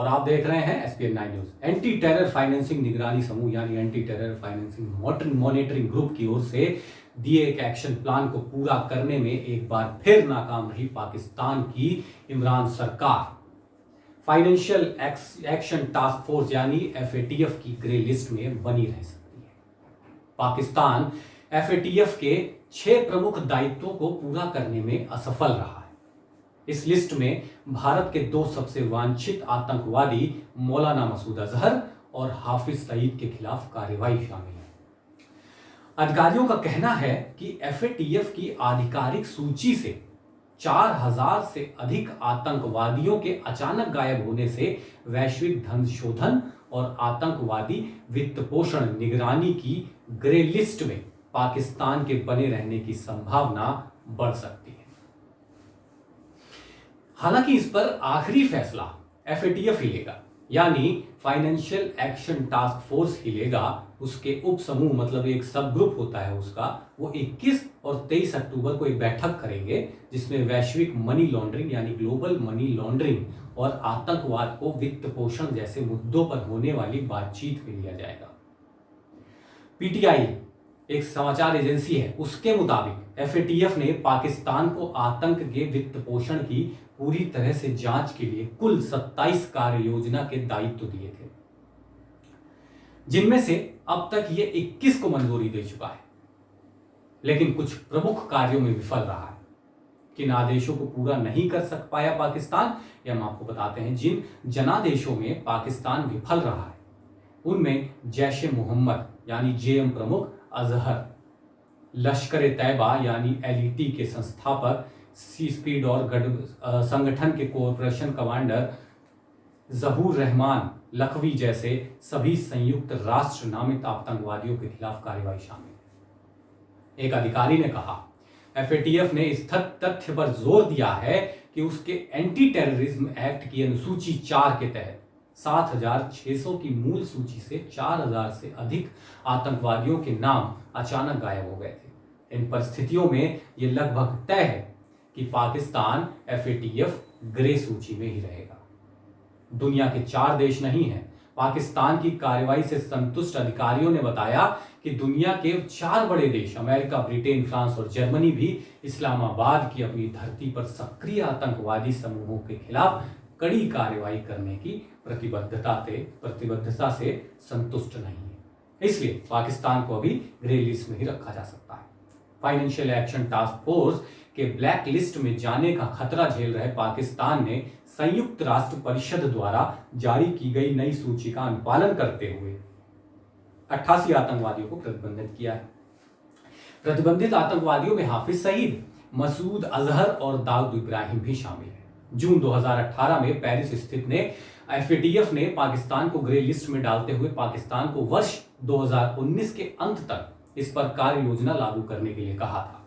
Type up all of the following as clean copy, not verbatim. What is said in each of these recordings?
और आप देख रहे हैं ESPN 9 news. Anti terror financing निगरानी समूह यानी anti terror financing monitoring group की ओर से दिए एक एक्शन प्लान को पूरा करने में एक बार फिर नाकाम रही पाकिस्तान की इमरान सरकार फाइनेंशियल एक्शन टास्क फोर्स यानी एफएटीएफ की ग्रे लिस्ट में बनी रह सकती है। पाकिस्तान एफएटीएफ के 6 प्रमुख दायित्वों को पूरा करने में असफल रहा है। इस लिस्ट में भारत के 2 सबसे वांछित आतंकवादी मौलाना मसूद अजहर और हाफिज सईद के खिलाफ कार्रवाई शामिल है। अधिकारियों का कहना है कि एफएटीएफ की आधिकारिक सूची से 4000 से अधिक आतंकवादियों के अचानक गायब होने से वैश्विक धन शोधन और आतंकवादी वित्त पोषण निगरानी की ग्रे लिस्ट में पाकिस्तान के बने रहने की संभावना बढ़ सकती है। हालांकि इस पर आखिरी फैसला एफएटीएफ ही लेगा, यानी फाइनेंशियल एक्शन टास्क फोर्स ही लेगा। उसके उप समूह मतलब एक सब ग्रुप होता है उसका, वो 21 और 23 अक्टूबर को एक बैठक करेंगे जिसमें वैश्विक मनी लॉन्ड्रिंग यानी ग्लोबल मनी लॉन्ड्रिंग और आतंकवाद को वित्त पोषण जैसे मुद्दों पर होने वाली बातचीत में लिया जाएगा। पीटीआई एक समाचार एजेंसी है, उसके मुताबिक एफएटीएफ ने पाकिस्तान को आतंक के वित्त पोषण की पूरी तरह से जांच के लिए कुल 27 कार्य योजना के दायित्व दिए थे, जिनमें से अब तक ये 21 को मंजूरी दे चुका है, लेकिन कुछ प्रमुख कार्यों में विफल रहा है। किन आदेशों को पूरा नहीं कर सक पाया पाकिस्तान, ये हम आपको बताते हैं। जिन जनादेशों में पाकिस्तान विफल रहा है उनमें जैश ए मोहम्मद यानी जेएम प्रमुख अजहर, लश्कर ए तैयबा यानी एलईटी के संस्थापक सी स्पीड और संगठन के कोऑपरेशन कमांडर जहूर रहमान लखवी जैसे सभी संयुक्त राष्ट्र नामित आतंकवादियों के खिलाफ कार्रवाई शामिल है। एक अधिकारी ने कहा, एफएटीएफ ने इस तथ्य पर जोर दिया है कि उसके एंटी टेररिज्म एक्ट की अनुसूची 4 के तहत 7600 की मूल सूची से 4000 से अधिक आतंकवादियों के नाम अचानक गायब हो गए थे। इन परिस्थितियों में यह लगभग तय है कि पाकिस्तान एफएटीएफ ग्रे सूची में ही रहेगा। दुनिया के 4 देश नहीं हैं। पाकिस्तान की कार्रवाई से संतुष्ट अधिकारियों ने बताया कि दुनिया के 4 बड़े देश अमेरिका, ब्रिटेन, फ्रांस और जर्मनी भी इस्लामाबाद की अपनी धरती पर सक्रिय आतंकवादी समूहों के खिलाफ कड़ी कार्रवाई करने की प्रतिबद्धता से संतुष्ट नहीं है। इसलिए पाकिस्तान को अभी ग्रे लिस्ट में ही रखा जा सकता है। फाइनेंशियल एक्शन टास्क फोर्स के ब्लैक लिस्ट में जाने का खतरा झेल रहे पाकिस्तान ने संयुक्त राष्ट्र परिषद द्वारा जारी की गई नई सूची का अनुपालन करते हुए 88 आतंकवादियों को प्रतिबंधित किया है। प्रतिबंधित आतंकवादियों में हाफिज सईद, मसूद अजहर और दाऊद इब्राहिम भी शामिल है। जून 2018 में पेरिस स्थित ने एफएटीएफ ने पाकिस्तान को ग्रे लिस्ट में डालते हुए पाकिस्तान को वर्ष 2019 के अंत तक इस पर कार्य योजना लागू करने के लिए कहा था।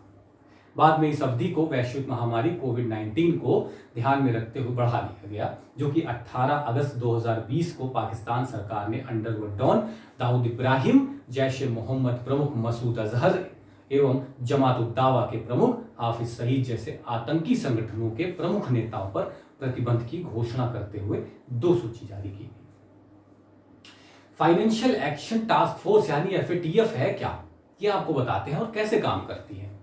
बाद में इस अवधि को वैश्विक महामारी कोविड-19 को ध्यान में रखते हुए बढ़ा दिया गया, जो कि 18 अगस्त 2020 को पाकिस्तान सरकार ने अंडरवर्ल्ड डॉन दाऊद इब्राहिम, जैश ए मोहम्मद प्रमुख मसूद अजहर एवं जमात उद दावा के प्रमुख हाफिज सईद जैसे आतंकी संगठनों के प्रमुख नेताओं पर प्रतिबंध की घोषणा करते हुए 2 सूची जारी की गई। फाइनेंशियल एक्शन टास्क फोर्स यानी एफएटीएफ है क्या, ये आपको बताते हैं और कैसे काम करती है।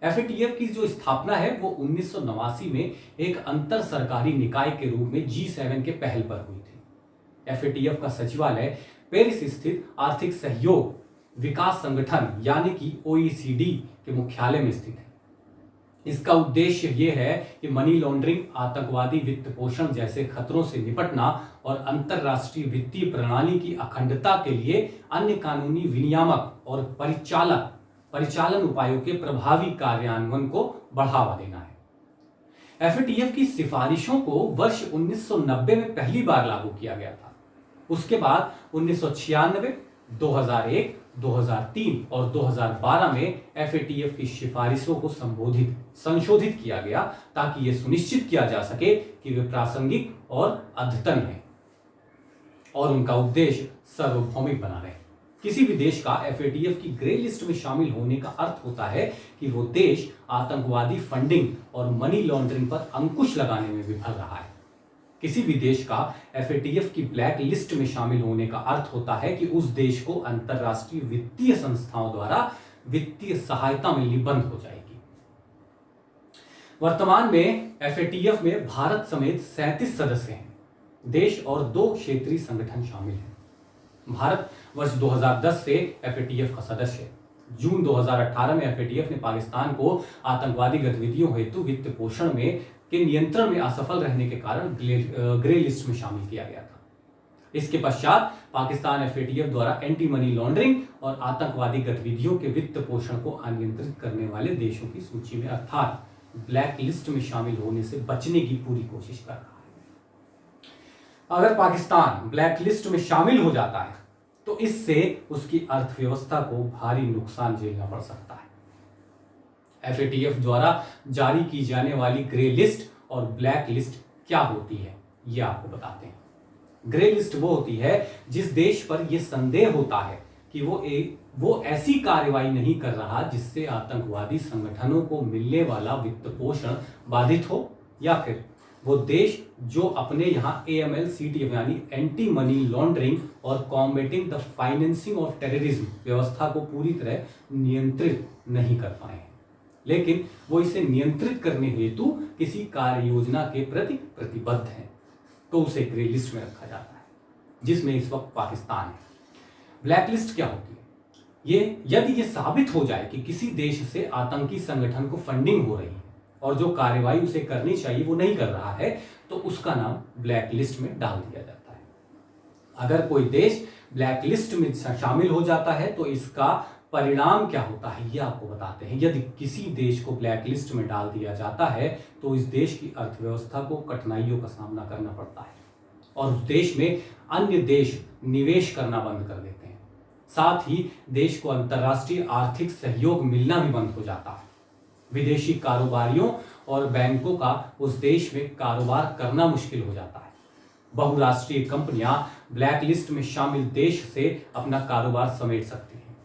एफएटीएफ की जो स्थापना है वो 1989 में एक अंतर सरकारी निकाय के रूप में G7 के पहल पर हुई थी। एफएटीएफ का सचिवालय पेरिस स्थित आर्थिक सहयोग विकास संगठन यानी कि OECD के मुख्यालय में स्थित है। इसका उद्देश्य यह है कि मनी लॉन्ड्रिंग, आतंकवादी वित्त पोषण जैसे खतरों से निपटना और अंतरराष्ट्रीय वित्तीय प्रणाली की अखंडता के लिए अन्य कानूनी विनियामक और परिचालन उपायों के प्रभावी कार्यान्वयन को बढ़ावा देना है। एफएटीएफ की सिफारिशों को वर्ष 1990 में पहली बार लागू किया गया था। उसके बाद 1996, 2001, 2003 और 2012 में एफएटीएफ की सिफारिशों को संशोधित किया गया ताकि यह सुनिश्चित किया जा सके कि वे प्रासंगिक और अद्यतन हैं और उनका उद्देश्य सार्वभौमिक बना रहे। किसी भी देश का एफएटीएफ की ग्रे लिस्ट में शामिल होने का अर्थ होता है कि वो देश आतंकवादी फंडिंग और मनी लॉन्ड्रिंग पर अंकुश लगाने में विफल रहा है। किसी भी देश का एफएटीएफ की ब्लैक लिस्ट में शामिल होने का अर्थ होता है कि उस देश को अंतरराष्ट्रीय वित्तीय संस्थाओं द्वारा वित्तीय सहायता मिलनी बंद हो जाएगी। वर्तमान में एफएटीएफ में भारत समेत 37 सदस्य हैं। देश और 2 क्षेत्रीय संगठन शामिल हैं। भारत वर्ष 2010 से एफएटीएफ का सदस्य है। जून 2018 में एफएटीएफ ने पाकिस्तान को आतंकवादी गतिविधियों हेतु वित्त पोषण में के नियंत्रण में असफल रहने के कारण ग्रे लिस्ट में शामिल किया गया था। इसके पश्चात पाकिस्तान एफएटीएफ द्वारा एंटी मनी लॉन्ड्रिंग और आतंकवादी गतिविधियों के वित्त पोषण को अनियंत्रित करने वाले देशों की सूची में अर्थात ब्लैक लिस्ट में शामिल होने से बचने की पूरी कोशिश कर रहा है। अगर पाकिस्तान ब्लैक लिस्ट में शामिल हो जाता है तो इससे उसकी अर्थव्यवस्था को भारी नुकसान झेलना पड़ सकता है। एफएटीएफ द्वारा जारी की जाने वाली ग्रे लिस्ट और ब्लैक लिस्ट क्या होती है, यह आपको बताते हैं। ग्रे लिस्ट वो होती है जिस देश पर यह संदेह होता है कि वो ऐसी कार्रवाई नहीं कर रहा जिससे आतंकवादी संगठनों को मिलने वाला वित्त पोषण बाधित हो, या फिर वो देश जो अपने यहाँ AML-CTF यानी एंटी मनी लॉन्ड्रिंग और combating the financing of terrorism व्यवस्था को पूरी तरह नियंत्रित नहीं कर पाए हैं, लेकिन वो इसे नियंत्रित करने हेतु किसी कार्य योजना के प्रति प्रतिबद्ध हैं, तो उसे ग्रे लिस्ट में रखा जाता है, जिसमें इस वक्त पाकिस्तान है। ब्लैक लिस्ट क्या होती है? यदि ये साबित हो जाए कि किसी देश से आतंकी संगठन को फंडिंग हो रही है और जो कार्रवाई उसे करनी चाहिए वो नहीं कर रहा है, तो उसका नाम ब्लैक लिस्ट में डाल दिया जाता है। अगर कोई देश ब्लैक लिस्ट में शामिल हो जाता है तो इसका परिणाम क्या होता है, ये आपको बताते हैं। यदि किसी देश को ब्लैक लिस्ट में डाल दिया जाता है तो इस देश की अर्थव्यवस्था को कठिनाइयों का सामना करना पड़ता है और उस देश में अन्य देश निवेश करना बंद कर देते हैं। साथ ही देश को अंतर्राष्ट्रीय आर्थिक सहयोग मिलना भी बंद हो जाता है। विदेशी कारोबारियों और बैंकों का उस देश में कारोबार करना मुश्किल हो जाता है। बहुराष्ट्रीय कंपनियां ब्लैक लिस्ट में शामिल देश से अपना कारोबार समेट सकती हैं।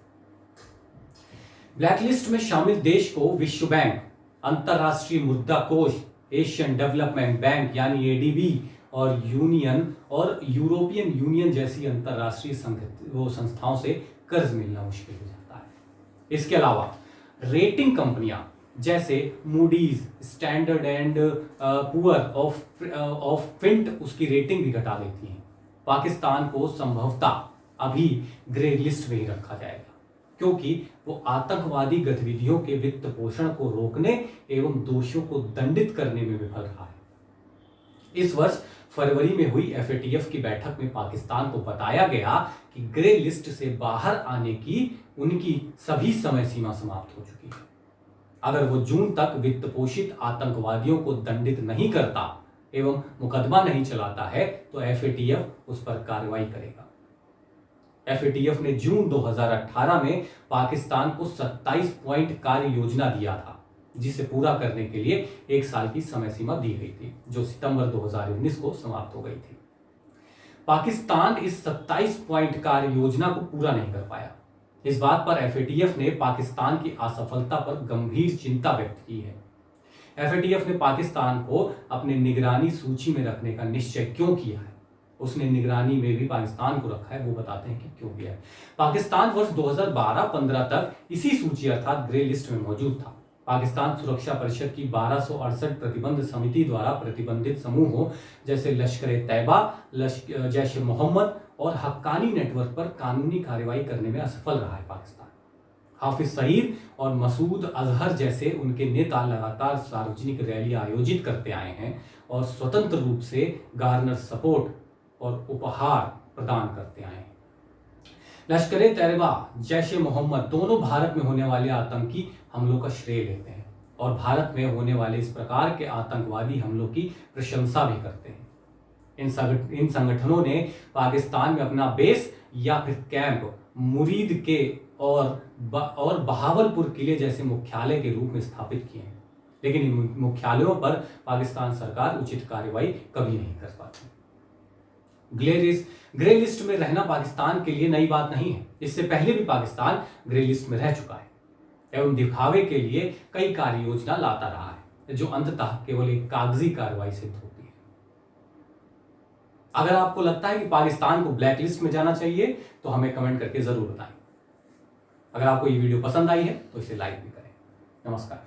ब्लैक लिस्ट में शामिल देश को विश्व बैंक, अंतर्राष्ट्रीय मुद्रा कोष, एशियन डेवलपमेंट बैंक यानी ADB और यूरोपियन यूनियन जैसी अंतर्राष्ट्रीय संस्थाओं से कर्ज मिलना मुश्किल हो जाता है। इसके अलावा रेटिंग कंपनियां जैसे Moody's, Standard and Poor of फिंट उसकी रेटिंग भी घटा देती हैं। पाकिस्तान को संभवतः अभी ग्रे लिस्ट में ही रखा जाएगा क्योंकि वो आतंकवादी गतिविधियों के वित्त पोषण को रोकने एवं दोषियों को दंडित करने में विफल रहा है। इस वर्ष फरवरी में हुई एफएटीएफ की बैठक में पाकिस्तान को बताया गया कि ग्रे लिस्ट से बाहर आने की उनकी सभी समय सीमा समाप्त हो चुकी है। अगर वो जून तक वित्त पोषित आतंकवादियों को दंडित नहीं करता एवं मुकदमा नहीं चलाता है तो एफएटीएफ उस पर कार्रवाई करेगा। एफएटीएफ ने जून 2018 में पाकिस्तान को 27 पॉइंट कार्य योजना दिया था, जिसे पूरा करने के लिए 1 साल की समय सीमा दी गई थी, जो सितंबर 2019 को समाप्त हो गई थी। पाकिस्तान इस 27 पॉइंट कार्य योजना को पूरा नहीं कर पाया। इस बात पर एफएटीएफ ने पाकिस्तान की असफलता पर गंभीर चिंता व्यक्त की है। एफएटीएफ ने पाकिस्तान को अपने निगरानी सूची में रखने का निश्चय क्यों किया है, उसने निगरानी में भी पाकिस्तान को रखा है, वो बताते हैं कि क्यों किया है। पाकिस्तान वर्ष 2012-15 तक इसी सूची अर्थात ग्रे लिस्ट में मौजूद था। पाकिस्तान सुरक्षा परिषद की 1268 प्रतिबंध समिति द्वारा प्रतिबंधित समूहों जैसे लश्कर-ए-तैयबा, जैश-ए-मोहम्मद और हक्कानी नेटवर्क पर कानूनी कार्रवाई करने में असफल रहा है पाकिस्तान। हाफिज सईद और मसूद अजहर जैसे उनके नेता लगातार सार्वजनिक रैली आयोजित करते आए हैं और स्वतंत्र रूप से गार्नर सपोर्ट और उपहार प्रदान करते आए हैं। लश्कर-ए-तैयबा, जैश-ए-मोहम्मद दोनों भारत में होने वाले आतंकी हमलों का श्रेय लेते हैं और भारत में होने वाले इस प्रकार के आतंकवादी हमलों की प्रशंसा भी करते हैं। इन संगठनों ने पाकिस्तान में अपना बेस या फिर कैंप मुरीद के और बहावलपुर किले जैसे मुख्यालय के रूप में स्थापित किए हैं, लेकिन इन मुख्यालयों पर पाकिस्तान सरकार उचित कार्रवाई कभी नहीं कर पाती। ग्रे लिस्ट में रहना पाकिस्तान के लिए नई बात नहीं है। इससे पहले भी पाकिस्तान ग्रे लिस्ट में रह चुका है एवं दिखावे के लिए कई कार्य योजना लाता रहा है, जो अंततः केवल एक कागजी कार्रवाई सिद्ध होती है। अगर आपको लगता है कि पाकिस्तान को ब्लैक लिस्ट में जाना चाहिए तो हमें कमेंट करके जरूर बताएं। अगर आपको ये वीडियो पसंद आई है तो इसे लाइक भी करें। नमस्कार।